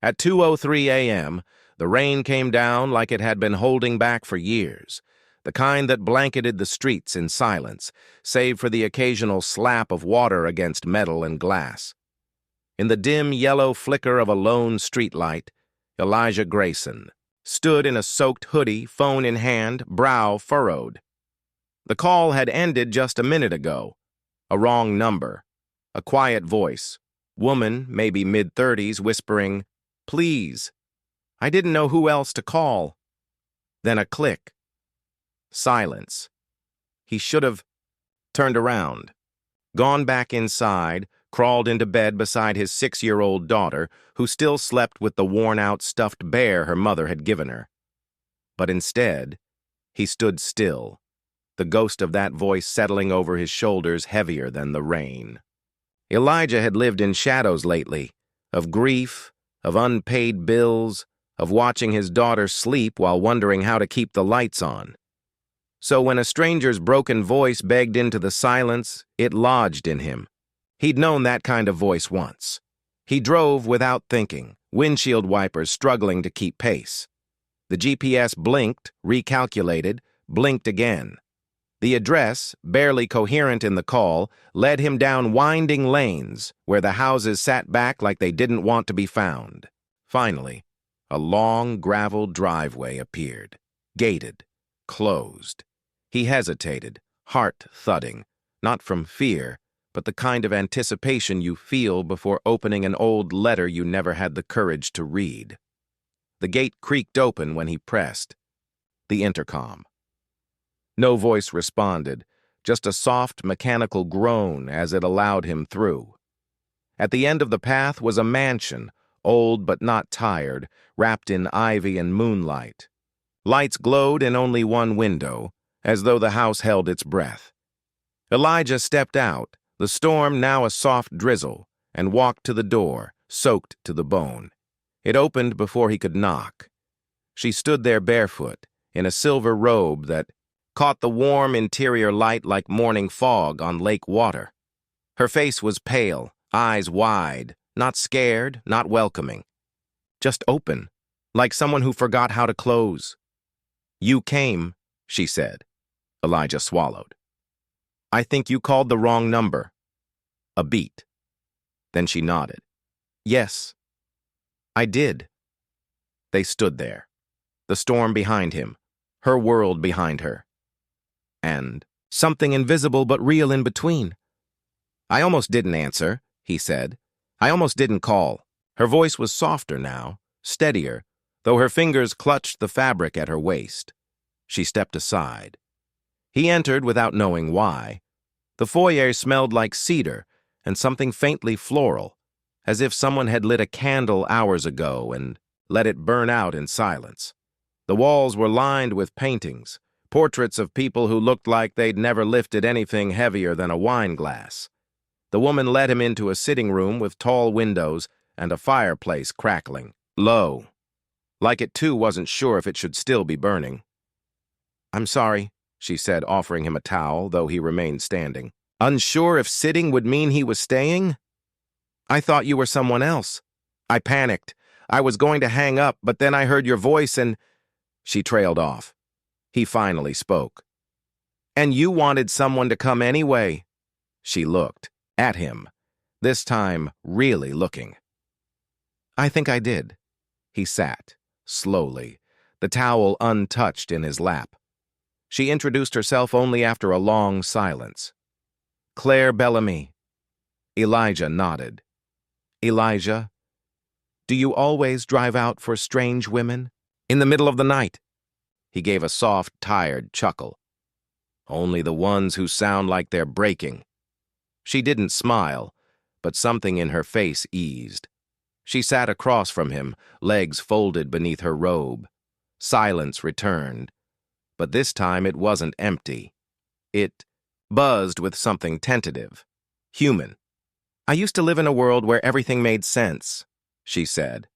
At 2:03 a.m., the rain came down like it had been holding back for years, the kind that blanketed the streets in silence, save for the occasional slap of water against metal and glass. In the dim yellow flicker of a lone streetlight, Elijah Grayson stood in a soaked hoodie, phone in hand, brow furrowed. The call had ended just a minute ago. A wrong number. A quiet voice. Woman, maybe mid-30s, whispering, "Please." I didn't know who else to call. Then a click. Silence. He should have turned around, gone back inside, crawled into bed beside his 6-year-old daughter, who still slept with the worn-out stuffed bear her mother had given her. But instead, he stood still, the ghost of that voice settling over his shoulders heavier than the rain. Elijah had lived in shadows lately, of grief, of unpaid bills, of watching his daughter sleep while wondering how to keep the lights on. So when a stranger's broken voice begged into the silence, it lodged in him. He'd known that kind of voice once. He drove without thinking, windshield wipers struggling to keep pace. The GPS blinked, recalculated, blinked again. The address, barely coherent in the call, led him down winding lanes where the houses sat back like they didn't want to be found. Finally, a long gravel driveway appeared, gated, closed. He hesitated, heart thudding, not from fear, but the kind of anticipation you feel before opening an old letter you never had the courage to read. The gate creaked open when he pressed. The intercom. No voice responded, just a soft mechanical groan as it allowed him through. At the end of the path was a mansion, old but not tired, wrapped in ivy and moonlight. Lights glowed in only one window, as though the house held its breath. Elijah stepped out, the storm now a soft drizzle, and walked to the door, soaked to the bone. It opened before he could knock. She stood there barefoot, in a silver robe that caught the warm interior light like morning fog on lake water. Her face was pale, eyes wide, not scared, not welcoming. Just open, like someone who forgot how to close. "You came," she said. Elijah swallowed. "I think you called the wrong number." A beat. Then she nodded. "Yes, I did." They stood there, the storm behind him, her world behind her, and something invisible but real in between. "I almost didn't answer," he said. "I almost didn't call." Her voice was softer now, steadier, though her fingers clutched the fabric at her waist. She stepped aside. He entered without knowing why. The foyer smelled like cedar and something faintly floral, as if someone had lit a candle hours ago and let it burn out in silence. The walls were lined with paintings, portraits of people who looked like they'd never lifted anything heavier than a wine glass. The woman led him into a sitting room with tall windows and a fireplace crackling, low, like it too wasn't sure if it should still be burning. "I'm sorry," she said, offering him a towel, though he remained standing. "Unsure if sitting would mean he was staying? I thought you were someone else." I panicked. I was going to hang up, but then I heard your voice and... She trailed off. He finally spoke. "And you wanted someone to come anyway." She looked at him, this time really looking. "I think I did." He sat, slowly, the towel untouched in his lap. She introduced herself only after a long silence. "Claire Bellamy." Elijah nodded. "Elijah, do you always drive out for strange women? In the middle of the night?" He gave a soft, tired chuckle. "Only the ones who sound like they're breaking." She didn't smile, but something in her face eased. She sat across from him, legs folded beneath her robe. Silence returned, but this time it wasn't empty. It buzzed with something tentative, human. "I used to live in a world where everything made sense," she said.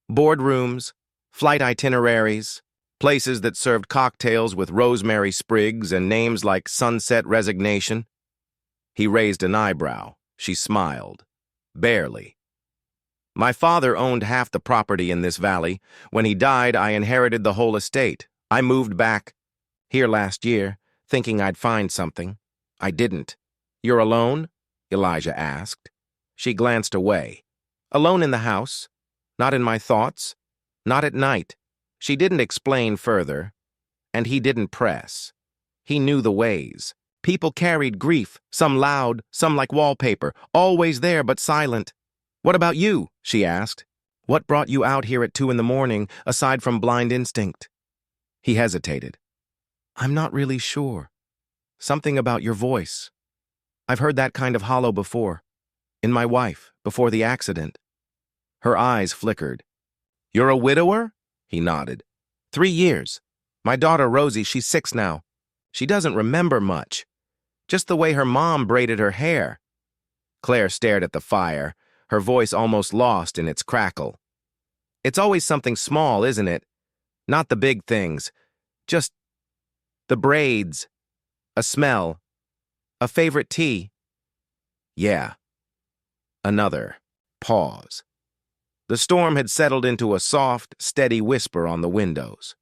"Boardrooms, flight itineraries, places that served cocktails with rosemary sprigs and names like Sunset Resignation." He raised an eyebrow. She smiled. Barely. My father owned half the property in this valley. When he died, I inherited the whole estate. I moved back here last year, thinking I'd find something. I didn't. You're alone? Elijah asked. She glanced away. Alone in the house? Not in my thoughts? Not at night. She didn't explain further, and he didn't press. He knew the ways. People carried grief, some loud, some like wallpaper, always there but silent. What about you? She asked. What brought you out here at 2 in the morning, aside from blind instinct? He hesitated. I'm not really sure. Something about your voice. I've heard that kind of hollow before. In my wife, before the accident. Her eyes flickered. You're a widower? He nodded. 3 years. My daughter Rosie, she's 6 now. She doesn't remember much. Just the way her mom braided her hair. Claire stared at the fire, her voice almost lost in its crackle. It's always something small, isn't it? Not the big things. Just the braids, a smell, a favorite tea. Yeah. Another pause. The storm had settled into a soft, steady whisper on the windows.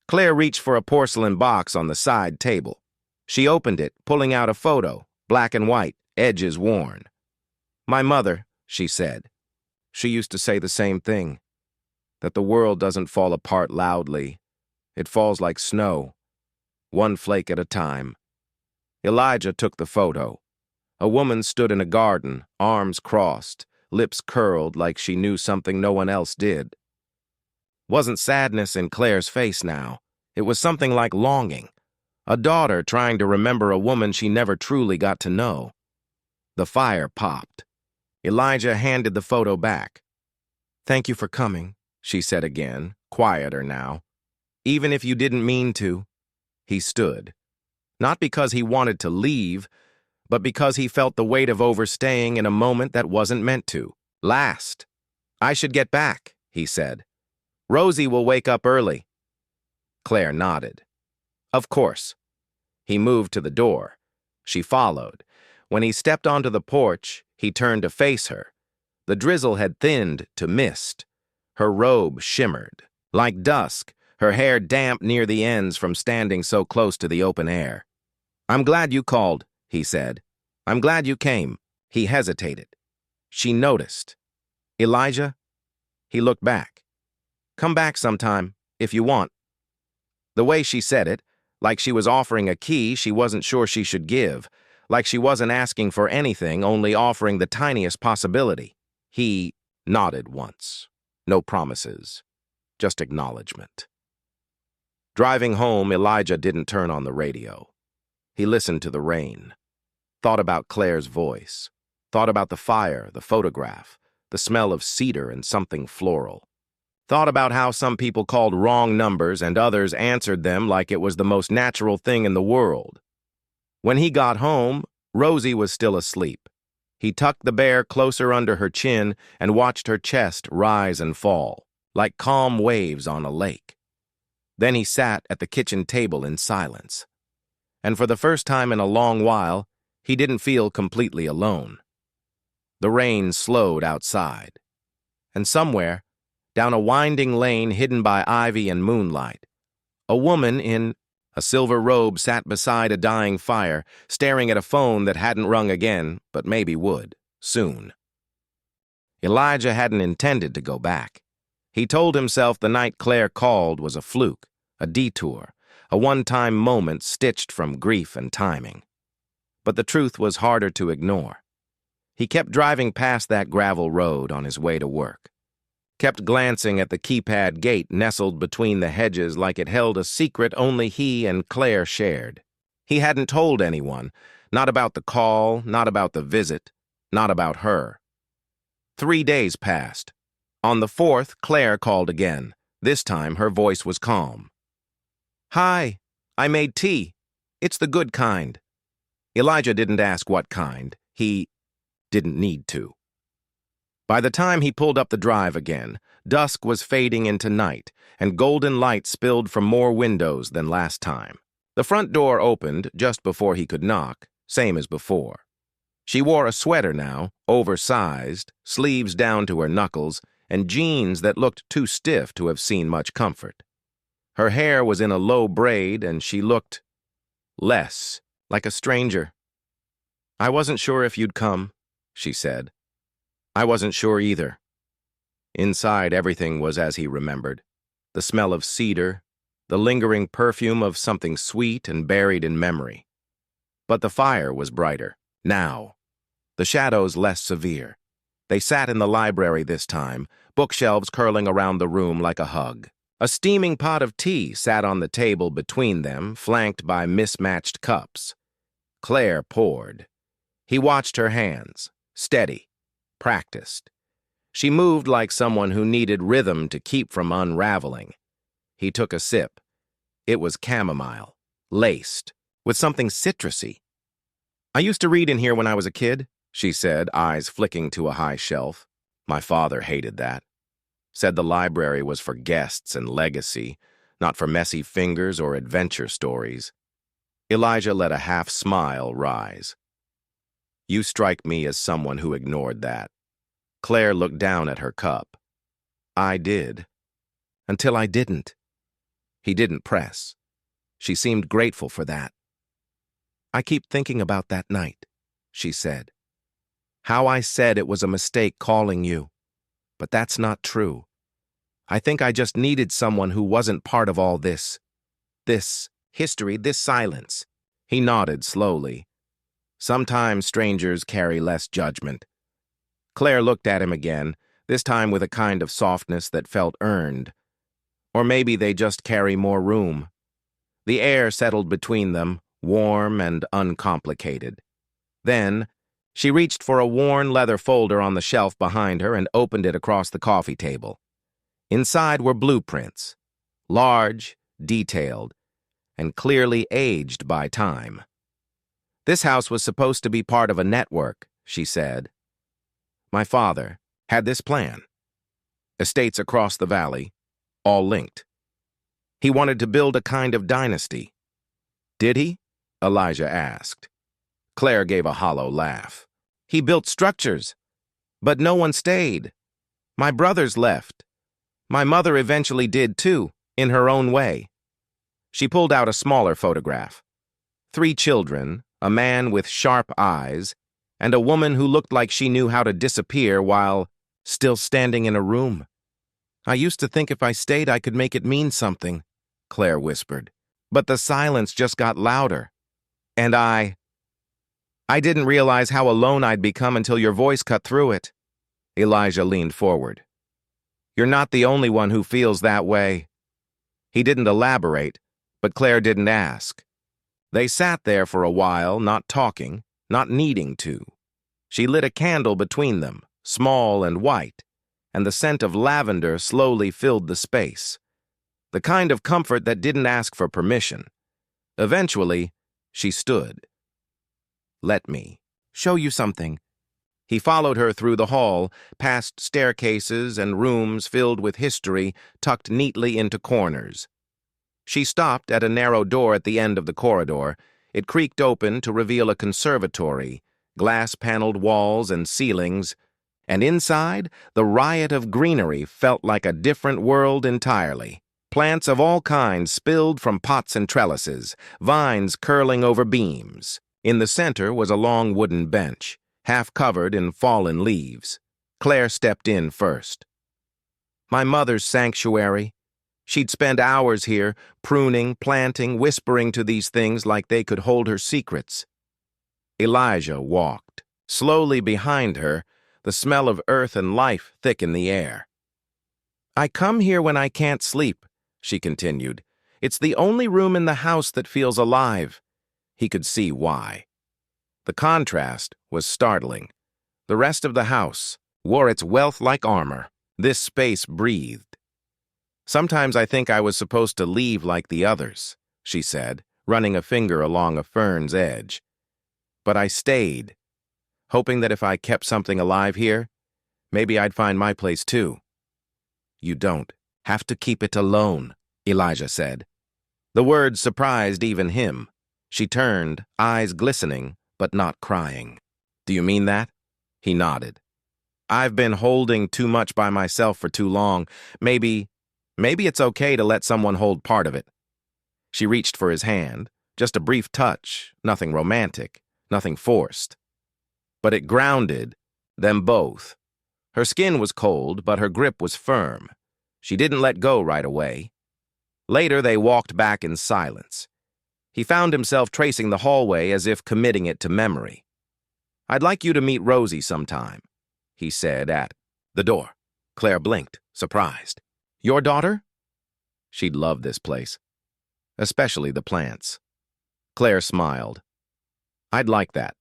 Claire reached for a porcelain box on the side table. She opened it, pulling out a photo, black and white, edges worn. My mother, she said. She used to say the same thing, that the world doesn't fall apart loudly. It falls like snow, one flake at a time. Elijah took the photo. A woman stood in a garden, arms crossed, lips curled like she knew something no one else did. Wasn't sadness in Claire's face now. It was something like longing. A daughter trying to remember a woman she never truly got to know. The fire popped. Elijah handed the photo back. Thank you for coming, she said again, quieter now. Even if you didn't mean to. He stood. Not because he wanted to leave, but because he felt the weight of overstaying in a moment that wasn't meant to. Last. I should get back, he said. Rosie will wake up early. Claire nodded. Of course. He moved to the door. She followed. When he stepped onto the porch, he turned to face her. The drizzle had thinned to mist. Her robe shimmered. Like dusk, her hair damp near the ends from standing so close to the open air. I'm glad you called, he said. I'm glad you came. He hesitated. She noticed. Elijah? He looked back. Come back sometime, if you want. The way she said it, like she was offering a key she wasn't sure she should give, like she wasn't asking for anything, only offering the tiniest possibility. He nodded once. No promises, just acknowledgement. Driving home, Elijah didn't turn on the radio. He listened to the rain, thought about Claire's voice, thought about the fire, the photograph, the smell of cedar and something floral. Thought about how some people called wrong numbers and others answered them like it was the most natural thing in the world. When he got home, Rosie was still asleep. He tucked the bear closer under her chin and watched her chest rise and fall, like calm waves on a lake. Then he sat at the kitchen table in silence. And for the first time in a long while, he didn't feel completely alone. The rain slowed outside. And somewhere, down a winding lane hidden by ivy and moonlight, a woman in a silver robe sat beside a dying fire, staring at a phone that hadn't rung again, but maybe would, soon. Elijah hadn't intended to go back. He told himself the night Claire called was a fluke, a detour, a one-time moment stitched from grief and timing. But the truth was harder to ignore. He kept driving past that gravel road on his way to work. Kept glancing at the keypad gate nestled between the hedges like it held a secret only he and Claire shared. He hadn't told anyone, not about the call, not about the visit, not about her. 3 days passed. On the 4th, Claire called again. This time, her voice was calm. Hi, I made tea. It's the good kind. Elijah didn't ask what kind. He didn't need to. By the time he pulled up the drive again, dusk was fading into night, and golden light spilled from more windows than last time. The front door opened just before he could knock, same as before. She wore a sweater now, oversized, sleeves down to her knuckles, and jeans that looked too stiff to have seen much comfort. Her hair was in a low braid, and she looked less like a stranger. "I wasn't sure if you'd come," she said. "I wasn't sure either." Inside, everything was as he remembered. The smell of cedar, the lingering perfume of something sweet and buried in memory. But the fire was brighter, now. The shadows less severe. They sat in the library this time, bookshelves curling around the room like a hug. A steaming pot of tea sat on the table between them, flanked by mismatched cups. Claire poured. He watched her hands, steady, practiced. She moved like someone who needed rhythm to keep from unraveling. He took a sip. It was chamomile, laced, with something citrusy. "I used to read in here when I was a kid," she said, eyes flicking to a high shelf. "My father hated that. Said the library was for guests and legacy, not for messy fingers or adventure stories." Elijah let a half-smile rise. "You strike me as someone who ignored that." Claire looked down at her cup. "I did. Until I didn't." He didn't press. She seemed grateful for that. "I keep thinking about that night," she said. "How I said it was a mistake calling you. But that's not true. I think I just needed someone who wasn't part of all this. This history, this silence." He nodded slowly. Sometimes strangers carry less judgment. Claire looked at him again, this time with a kind of softness that felt earned. Or maybe they just carry more room. The air settled between them, warm and uncomplicated. Then, she reached for a worn leather folder on the shelf behind her and opened it across the coffee table. Inside were blueprints, large, detailed, and clearly aged by time. "This house was supposed to be part of a network," she said. "My father had this plan. Estates across the valley, all linked. He wanted to build a kind of dynasty." "Did he?" Elijah asked. Claire gave a hollow laugh. "He built structures, but no one stayed. My brothers left. My mother eventually did too, in her own way." She pulled out a smaller photograph. 3 children, a man with sharp eyes, and a woman who looked like she knew how to disappear while still standing in a room. "I used to think if I stayed I could make it mean something," Claire whispered. "But the silence just got louder. And I didn't realize how alone I'd become until your voice cut through it." Elijah leaned forward. "You're not the only one who feels that way." He didn't elaborate, but Claire didn't ask. They sat there for a while, not talking, not needing to. She lit a candle between them, small and white, and the scent of lavender slowly filled the space. The kind of comfort that didn't ask for permission. Eventually, she stood. "Let me show you something." He followed her through the hall, past staircases and rooms filled with history tucked neatly into corners. She stopped at a narrow door at the end of the corridor. It creaked open to reveal a conservatory, glass-paneled walls and ceilings, and inside, the riot of greenery felt like a different world entirely. Plants of all kinds spilled from pots and trellises, vines curling over beams. In the center was a long wooden bench, half covered in fallen leaves. Claire stepped in first. "My mother's sanctuary. She'd spend hours here, pruning, planting, whispering to these things like they could hold her secrets." Elijah walked. Slowly behind her, the smell of earth and life thick in the air. "I come here when I can't sleep," she continued. "It's the only room in the house that feels alive." He could see why. The contrast was startling. The rest of the house wore its wealth like armor. This space breathed. "Sometimes I think I was supposed to leave like the others," she said, running a finger along a fern's edge. "But I stayed, hoping that if I kept something alive here, maybe I'd find my place too." "You don't have to keep it alone," Elijah said. The words surprised even him. She turned, eyes glistening, but not crying. Do you mean that? He nodded. I've been holding too much by myself for too long. Maybe it's okay to let someone hold part of it. She reached for his hand, just a brief touch, nothing romantic, nothing forced. But it grounded them both. Her skin was cold, but her grip was firm. She didn't let go right away. Later, they walked back in silence. He found himself tracing the hallway as if committing it to memory. I'd like you to meet Rosie sometime, he said at the door. Claire blinked, surprised. Your daughter? She'd love this place, especially the plants. Claire smiled. I'd like that.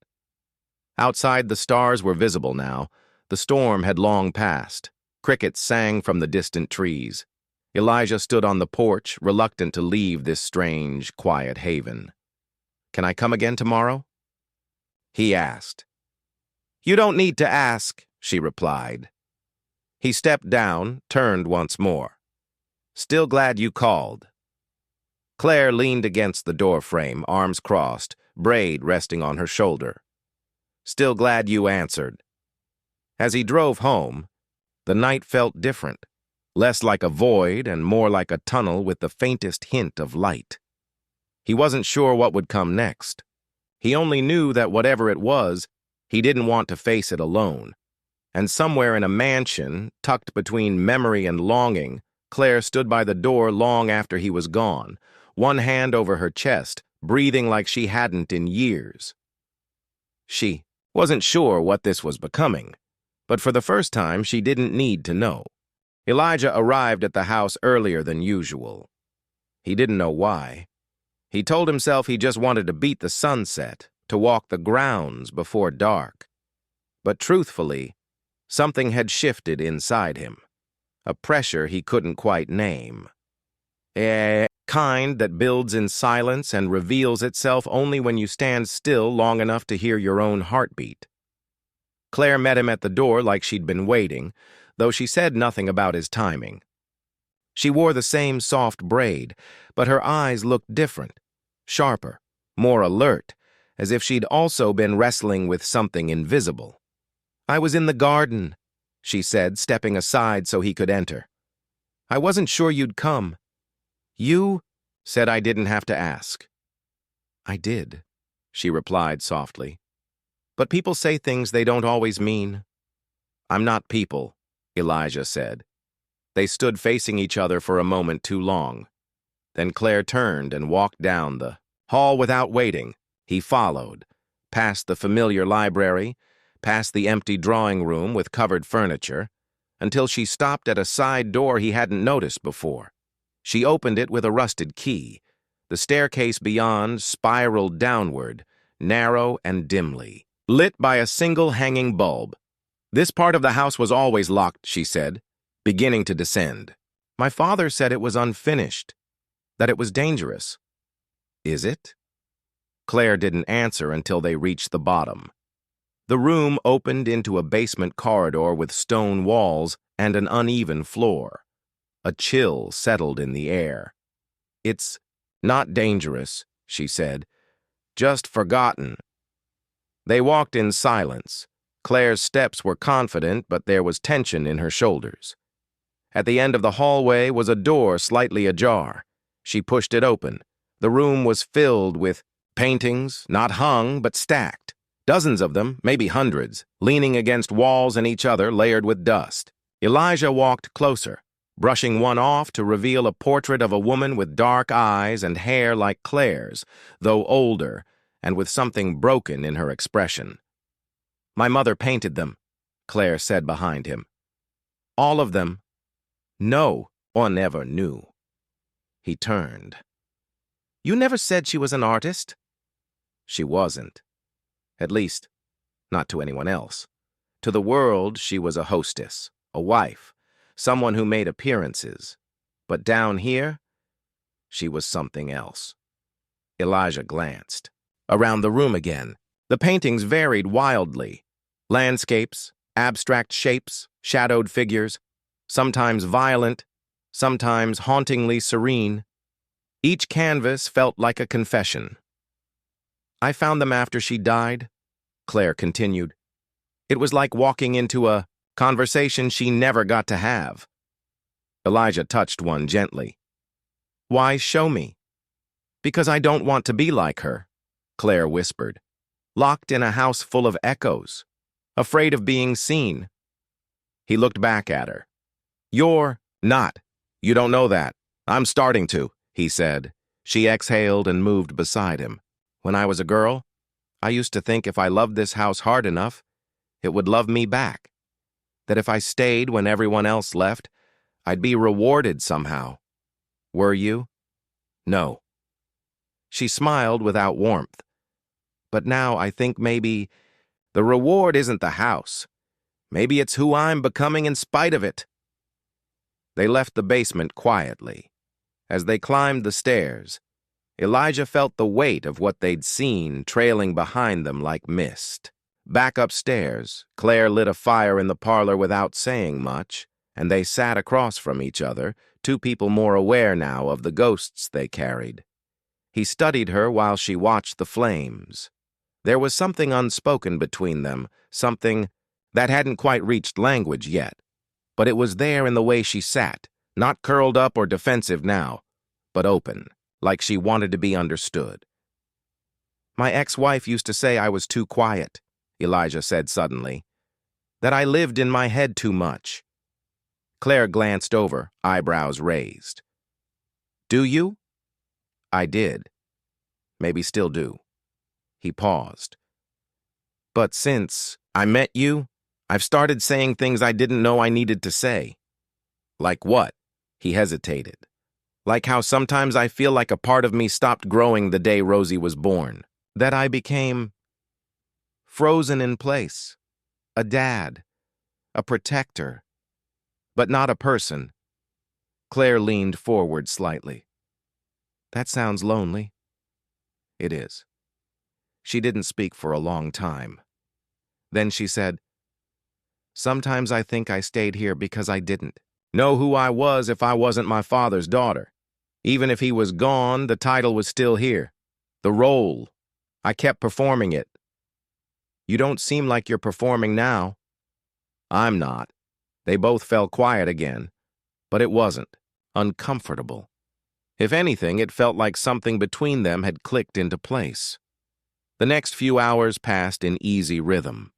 Outside, the stars were visible now. The storm had long passed. Crickets sang from the distant trees. Elijah stood on the porch, reluctant to leave this strange, quiet haven. Can I come again tomorrow? He asked. You don't need to ask, she replied. He stepped down, turned once more. Still glad you called. Claire leaned against the doorframe, arms crossed, braid resting on her shoulder. Still glad you answered. As he drove home, the night felt different, less like a void and more like a tunnel with the faintest hint of light. He wasn't sure what would come next. He only knew that whatever it was, he didn't want to face it alone. And somewhere in a mansion, tucked between memory and longing, Claire stood by the door long after he was gone, one hand over her chest, breathing like she hadn't in years. She wasn't sure what this was becoming, but for the first time she didn't need to know. Elijah arrived at the house earlier than usual. He didn't know why. He told himself he just wanted to beat the sunset, to walk the grounds before dark. But truthfully, something had shifted inside him, a pressure he couldn't quite name. A kind that builds in silence and reveals itself only when you stand still long enough to hear your own heartbeat. Claire met him at the door like she'd been waiting, though she said nothing about his timing. She wore the same soft braid, but her eyes looked different, sharper, more alert, as if she'd also been wrestling with something invisible. I was in the garden, she said, stepping aside so he could enter. I wasn't sure you'd come. You said I didn't have to ask. I did, she replied softly. But people say things they don't always mean. I'm not people, Elijah said. They stood facing each other for a moment too long. Then Claire turned and walked down the hall without waiting. He followed, past the familiar library, past the empty drawing room with covered furniture, until she stopped at a side door he hadn't noticed before. She opened it with a rusted key. The staircase beyond spiraled downward, narrow and dimly, lit by a single hanging bulb. This part of the house was always locked, she said, beginning to descend. My father said it was unfinished, that it was dangerous. Is it? Claire didn't answer until they reached the bottom. The room opened into a basement corridor with stone walls and an uneven floor. A chill settled in the air. It's not dangerous, she said, just forgotten. They walked in silence. Claire's steps were confident, but there was tension in her shoulders. At the end of the hallway was a door slightly ajar. She pushed it open. The room was filled with paintings, not hung, but stacked. Dozens of them, maybe hundreds, leaning against walls and each other layered with dust. Elijah walked closer, brushing one off to reveal a portrait of a woman with dark eyes and hair like Claire's, though older, and with something broken in her expression. My mother painted them, Claire said behind him. All of them. No one ever knew. He turned. You never said she was an artist? She wasn't. At least, not to anyone else. To the world, she was a hostess, a wife, someone who made appearances. But down here, she was something else. Elijah glanced. Around the room again, the paintings varied wildly. Landscapes, abstract shapes, shadowed figures, sometimes violent, sometimes hauntingly serene. Each canvas felt like a confession. I found them after she died, Claire continued. It was like walking into a conversation she never got to have. Elijah touched one gently. Why show me? Because I don't want to be like her, Claire whispered. Locked in a house full of echoes. Afraid of being seen. He looked back at her. You're not. You don't know that. I'm starting to, he said. She exhaled and moved beside him. When I was a girl, I used to think if I loved this house hard enough, it would love me back. That if I stayed when everyone else left, I'd be rewarded somehow. Were you? No. She smiled without warmth. But now I think maybe the reward isn't the house. Maybe it's who I'm becoming in spite of it. They left the basement quietly. As they climbed the stairs, Elijah felt the weight of what they'd seen trailing behind them like mist. Back upstairs, Claire lit a fire in the parlor without saying much, and they sat across from each other, two people more aware now of the ghosts they carried. He studied her while she watched the flames. There was something unspoken between them, something that hadn't quite reached language yet. But it was there in the way she sat, not curled up or defensive now, but open, like she wanted to be understood. My ex-wife used to say I was too quiet, Elijah said suddenly, that I lived in my head too much. Claire glanced over, eyebrows raised. Do you? I did. Maybe still do. He paused. But since I met you, I've started saying things I didn't know I needed to say. Like what? He hesitated. Like how sometimes I feel like a part of me stopped growing the day Rosie was born. That I became frozen in place. A dad. A protector. But not a person. Claire leaned forward slightly. That sounds lonely. It is. She didn't speak for a long time. Then she said, Sometimes I think I stayed here because I didn't know who I was if I wasn't my father's daughter. Even if he was gone, the title was still here. The role. I kept performing it. You don't seem like you're performing now. I'm not. They both fell quiet again, but it wasn't uncomfortable. If anything, it felt like something between them had clicked into place. The next few hours passed in easy rhythm.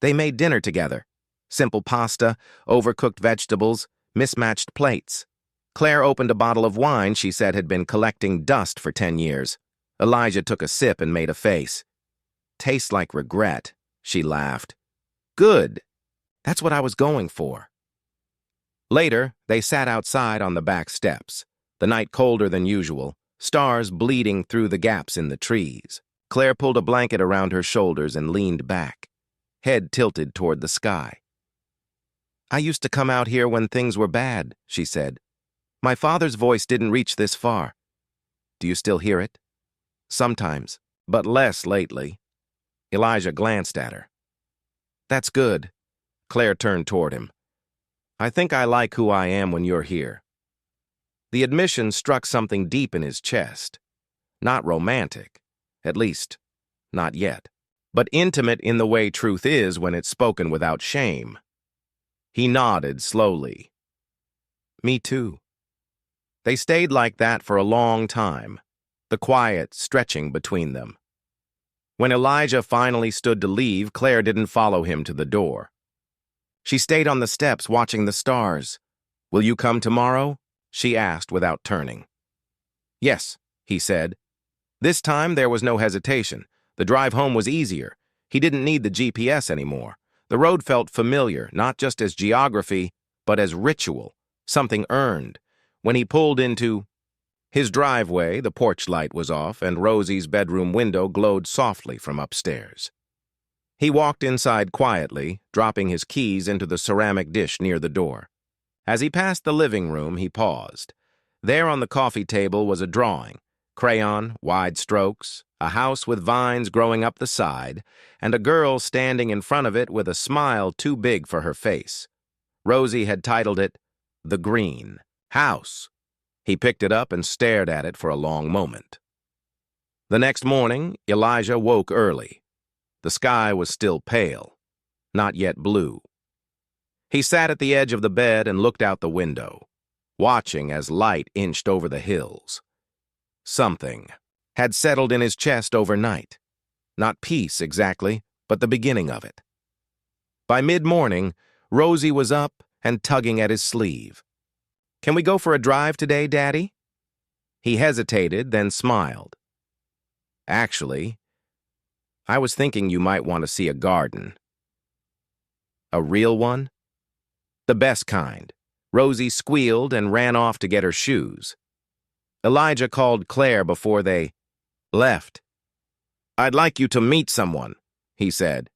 They made dinner together. Simple pasta, overcooked vegetables, mismatched plates. Claire opened a bottle of wine she said had been collecting dust for 10 years. Elijah took a sip and made a face. Tastes like regret, she laughed. Good. That's what I was going for. Later, they sat outside on the back steps, the night colder than usual, stars bleeding through the gaps in the trees. Claire pulled a blanket around her shoulders and leaned back, head tilted toward the sky. I used to come out here when things were bad, she said. My father's voice didn't reach this far. Do you still hear it? Sometimes, but less lately. Elijah glanced at her. That's good. Claire turned toward him. I think I like who I am when you're here. The admission struck something deep in his chest. Not romantic. At least, not yet. But intimate in the way truth is when it's spoken without shame. He nodded slowly. Me too. They stayed like that for a long time, the quiet stretching between them. When Elijah finally stood to leave, Claire didn't follow him to the door. She stayed on the steps watching the stars. Will you come tomorrow? She asked without turning. Yes, he said. This time there was no hesitation. The drive home was easier. He didn't need the GPS anymore. The road felt familiar, not just as geography, but as ritual, something earned. When he pulled into his driveway, the porch light was off, and Rosie's bedroom window glowed softly from upstairs. He walked inside quietly, dropping his keys into the ceramic dish near the door. As he passed the living room, he paused. There on the coffee table was a drawing. Crayon, wide strokes, a house with vines growing up the side, and a girl standing in front of it with a smile too big for her face. Rosie had titled it, The Green House. He picked it up and stared at it for a long moment. The next morning, Elijah woke early. The sky was still pale, not yet blue. He sat at the edge of the bed and looked out the window, watching as light inched over the hills. Something had settled in his chest overnight. Not peace exactly, but the beginning of it. By mid-morning, Rosie was up and tugging at his sleeve. "Can we go for a drive today, Daddy?" He hesitated, then smiled. "Actually, I was thinking you might want to see a garden." "A real one?" "The best kind." Rosie squealed and ran off to get her shoes. Elijah called Claire before they left. "I'd like you to meet someone," he said.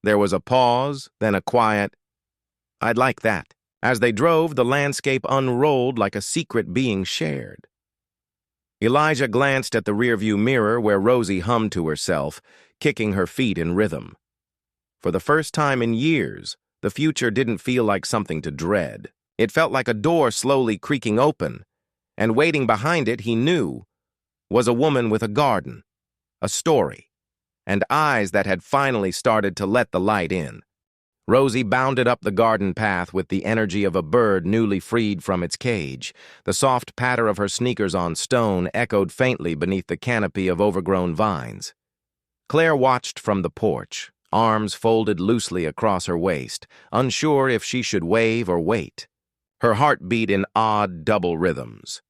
There was a pause, then a quiet, "I'd like that." As they drove, the landscape unrolled like a secret being shared. Elijah glanced at the rearview mirror where Rosie hummed to herself, kicking her feet in rhythm. For the first time in years, the future didn't feel like something to dread. It felt like a door slowly creaking open, and waiting behind it, he knew, was a woman with a garden, a story, and eyes that had finally started to let the light in. Rosie bounded up the garden path with the energy of a bird newly freed from its cage. The soft patter of her sneakers on stone echoed faintly beneath the canopy of overgrown vines. Claire watched from the porch, arms folded loosely across her waist, unsure if she should wave or wait. Her heart beat in odd double rhythms.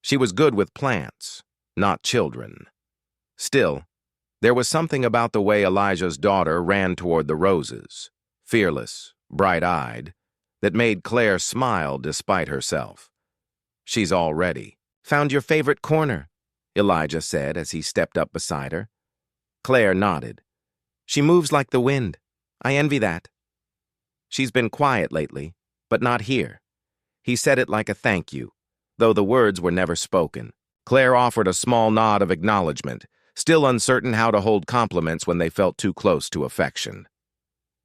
She was good with plants, not children. Still, there was something about the way Elijah's daughter ran toward the roses, fearless, bright-eyed, that made Claire smile despite herself. "She's all ready." "Found your favorite corner," Elijah said as he stepped up beside her. Claire nodded. "She moves like the wind. I envy that." "She's been quiet lately, but not here." He said it like a thank you, though the words were never spoken. Claire offered a small nod of acknowledgement, still uncertain how to hold compliments when they felt too close to affection.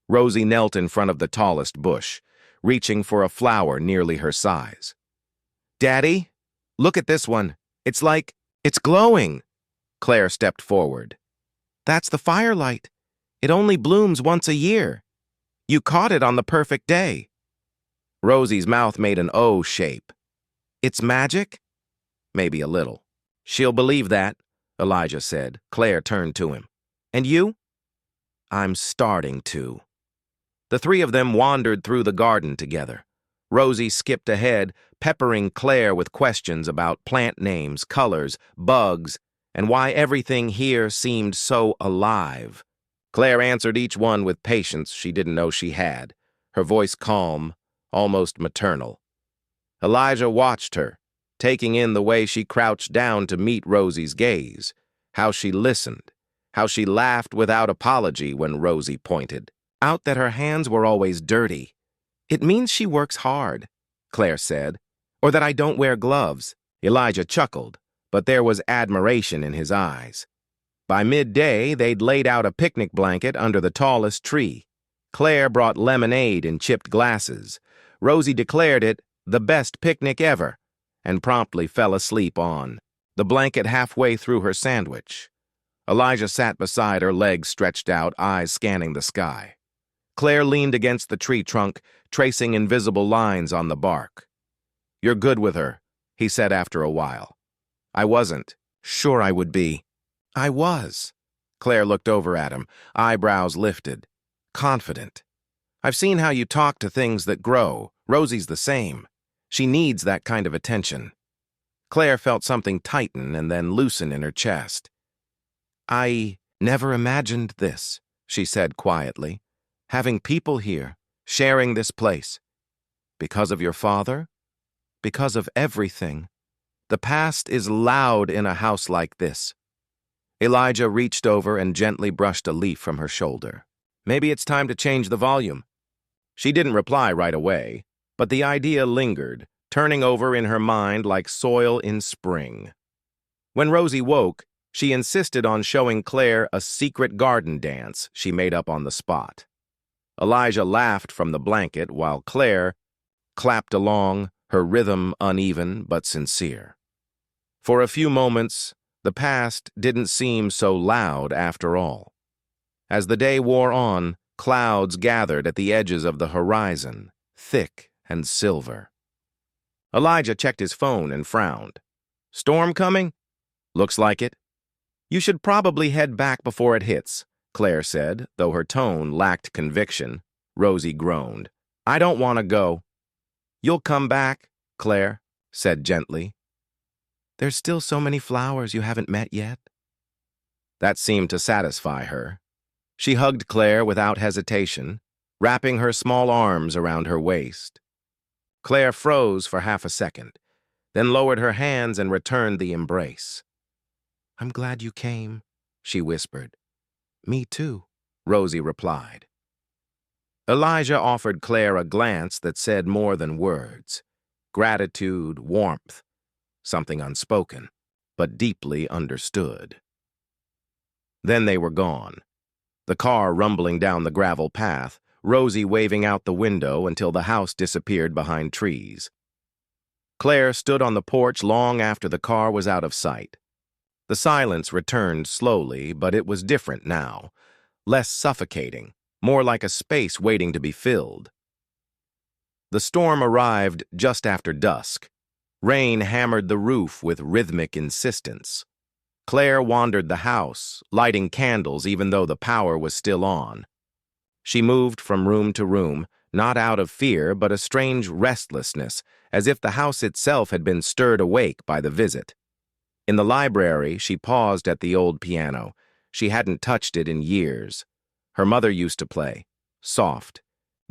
Rosie knelt in front of the tallest bush, reaching for a flower nearly her size. "Daddy, look at this one. It's glowing." Claire stepped forward. "That's the firelight. It only blooms once a year. You caught it on the perfect day." Rosie's mouth made an O shape. "It's magic?" "Maybe a little." "She'll believe that," Elijah said. Claire turned to him. "And you?" "I'm starting to." The three of them wandered through the garden together. Rosie skipped ahead, peppering Claire with questions about plant names, colors, bugs, and why everything here seemed so alive. Claire answered each one with patience she didn't know she had, her voice calm, almost maternal. Elijah watched her, taking in the way she crouched down to meet Rosie's gaze, how she listened, how she laughed without apology when Rosie pointed out that her hands were always dirty. "It means she works hard," Claire said, "or that I don't wear gloves." Elijah chuckled, but there was admiration in his eyes. By midday, they'd laid out a picnic blanket under the tallest tree. Claire brought lemonade in chipped glasses. Rosie declared it the best picnic ever, and promptly fell asleep on the blanket halfway through her sandwich. Elijah sat beside her, legs stretched out, eyes scanning the sky. Claire leaned against the tree trunk, tracing invisible lines on the bark. "You're good with her," he said after a while. "I wasn't sure I would be." "I was." Claire looked over at him, eyebrows lifted. "Confident. I've seen how you talk to things that grow. Rosie's the same. She needs that kind of attention." Claire felt something tighten and then loosen in her chest. "I never imagined this," she said quietly. "Having people here, sharing this place. Because of your father? Because of everything. The past is loud in a house like this." Elijah reached over and gently brushed a leaf from her shoulder. "Maybe it's time to change the volume." She didn't reply right away, but the idea lingered, turning over in her mind like soil in spring. When Rosie woke, she insisted on showing Claire a secret garden dance she made up on the spot. Elijah laughed from the blanket while Claire clapped along, her rhythm uneven but sincere. For a few moments, the past didn't seem so loud after all. As the day wore on, clouds gathered at the edges of the horizon, thick and silver. Elijah checked his phone and frowned. "Storm coming?" "Looks like it." "You should probably head back before it hits," Claire said, though her tone lacked conviction. Rosie groaned. "I don't want to go." "You'll come back," Claire said gently. "There's still so many flowers you haven't met yet." That seemed to satisfy her. She hugged Claire without hesitation, wrapping her small arms around her waist. Claire froze for half a second, then lowered her hands and returned the embrace. "I'm glad you came," she whispered. "Me too," Rosie replied. Elijah offered Claire a glance that said more than words. Gratitude, warmth, something unspoken, but deeply understood. Then they were gone. The car rumbling down the gravel path, Rosie waving out the window until the house disappeared behind trees. Claire stood on the porch long after the car was out of sight. The silence returned slowly, but it was different now, less suffocating, more like a space waiting to be filled. The storm arrived just after dusk. Rain hammered the roof with rhythmic insistence. Claire wandered the house, lighting candles even though the power was still on. She moved from room to room, not out of fear but a strange restlessness, as if the house itself had been stirred awake by the visit. In the library, she paused at the old piano. She hadn't touched it in years. Her mother used to play, soft,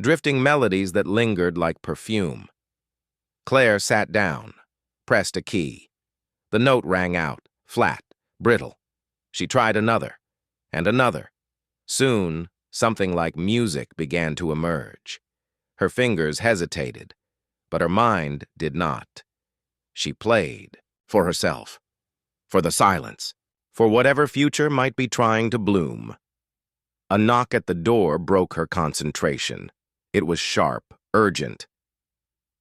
drifting melodies that lingered like perfume. Claire sat down, pressed a key. The note rang out, flat, brittle. She tried another, and another. Soon, something like music began to emerge. Her fingers hesitated, but her mind did not. She played for herself, for the silence, for whatever future might be trying to bloom. A knock at the door broke her concentration. It was sharp, urgent.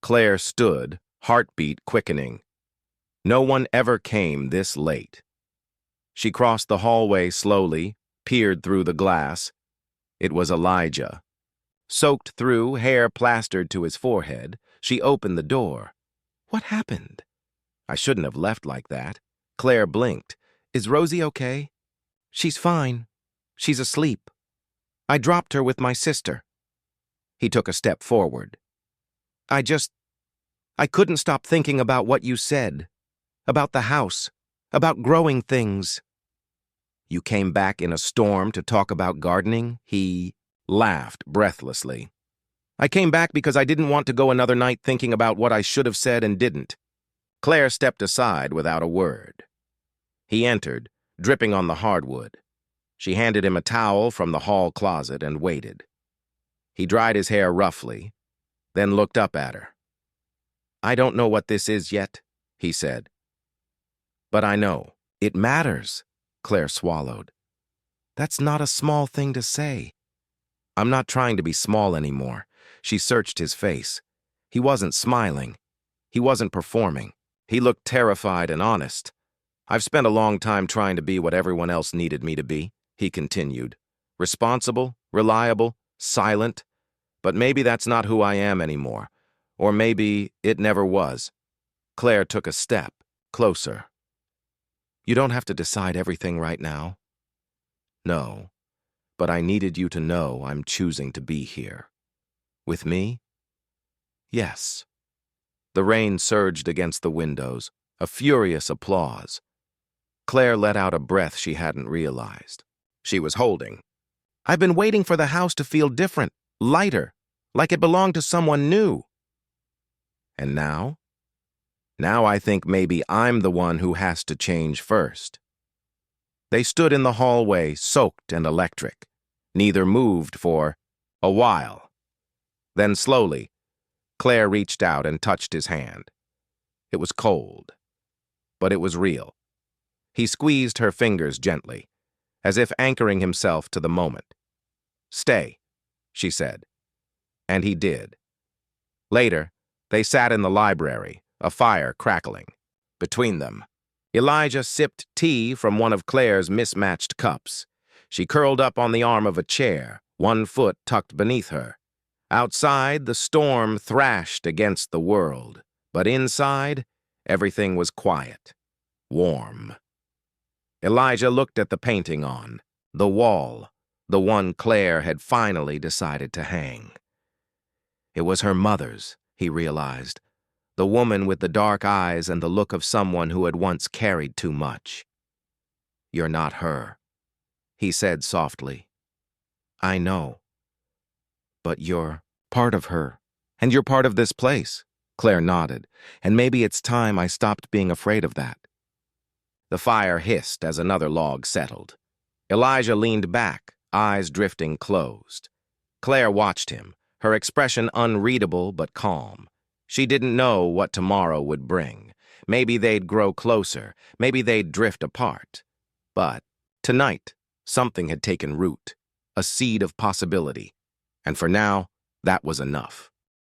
Claire stood, heartbeat quickening. No one ever came this late. She crossed the hallway slowly, peered through the glass. It was Elijah. Soaked through, hair plastered to his forehead, she opened the door. "What happened?" "I shouldn't have left like that." Claire blinked. "Is Rosie okay?" "She's fine. She's asleep. I dropped her with my sister." He took a step forward. I couldn't stop thinking about what you said. About the house. About growing things." "You came back in a storm to talk about gardening?" He laughed breathlessly. "I came back because I didn't want to go another night thinking about what I should have said and didn't." Claire stepped aside without a word. He entered, dripping on the hardwood. She handed him a towel from the hall closet and waited. He dried his hair roughly, then looked up at her. "I don't know what this is yet," he said. "But I know. It matters," Claire swallowed. "That's not a small thing to say." "I'm not trying to be small anymore." She searched his face. He wasn't smiling. He wasn't performing. He looked terrified and honest. "I've spent a long time trying to be what everyone else needed me to be," he continued. "Responsible, reliable, silent. But maybe that's not who I am anymore. Or maybe it never was." Claire took a step, closer. "You don't have to decide everything right now." "No, but I needed you to know I'm choosing to be here." "With me?" "Yes." The rain surged against the windows, a furious applause. Claire let out a breath she hadn't realized. She was holding. "I've been waiting for the house to feel different, lighter, like it belonged to someone new." "And now?" "Now I think maybe I'm the one who has to change first." They stood in the hallway, soaked and electric. Neither moved for a while. Then slowly, Claire reached out and touched his hand. It was cold, but it was real. He squeezed her fingers gently, as if anchoring himself to the moment. "Stay," she said. And he did. Later, they sat in the library, a fire crackling. Between them, Elijah sipped tea from one of Claire's mismatched cups. She curled up on the arm of a chair, one foot tucked beneath her. Outside, the storm thrashed against the world, but inside, everything was quiet, warm. Elijah looked at the painting on the wall, the one Claire had finally decided to hang. It was her mother's, he realized, the woman with the dark eyes and the look of someone who had once carried too much. "You're not her," he said softly. "I know. But you're part of her, and you're part of this place." Claire nodded, "And maybe it's time I stopped being afraid of that." The fire hissed as another log settled. Elijah leaned back, eyes drifting closed. Claire watched him, her expression unreadable but calm. She didn't know what tomorrow would bring. Maybe they'd grow closer, maybe they'd drift apart. But tonight, something had taken root, a seed of possibility. And for now, that was enough.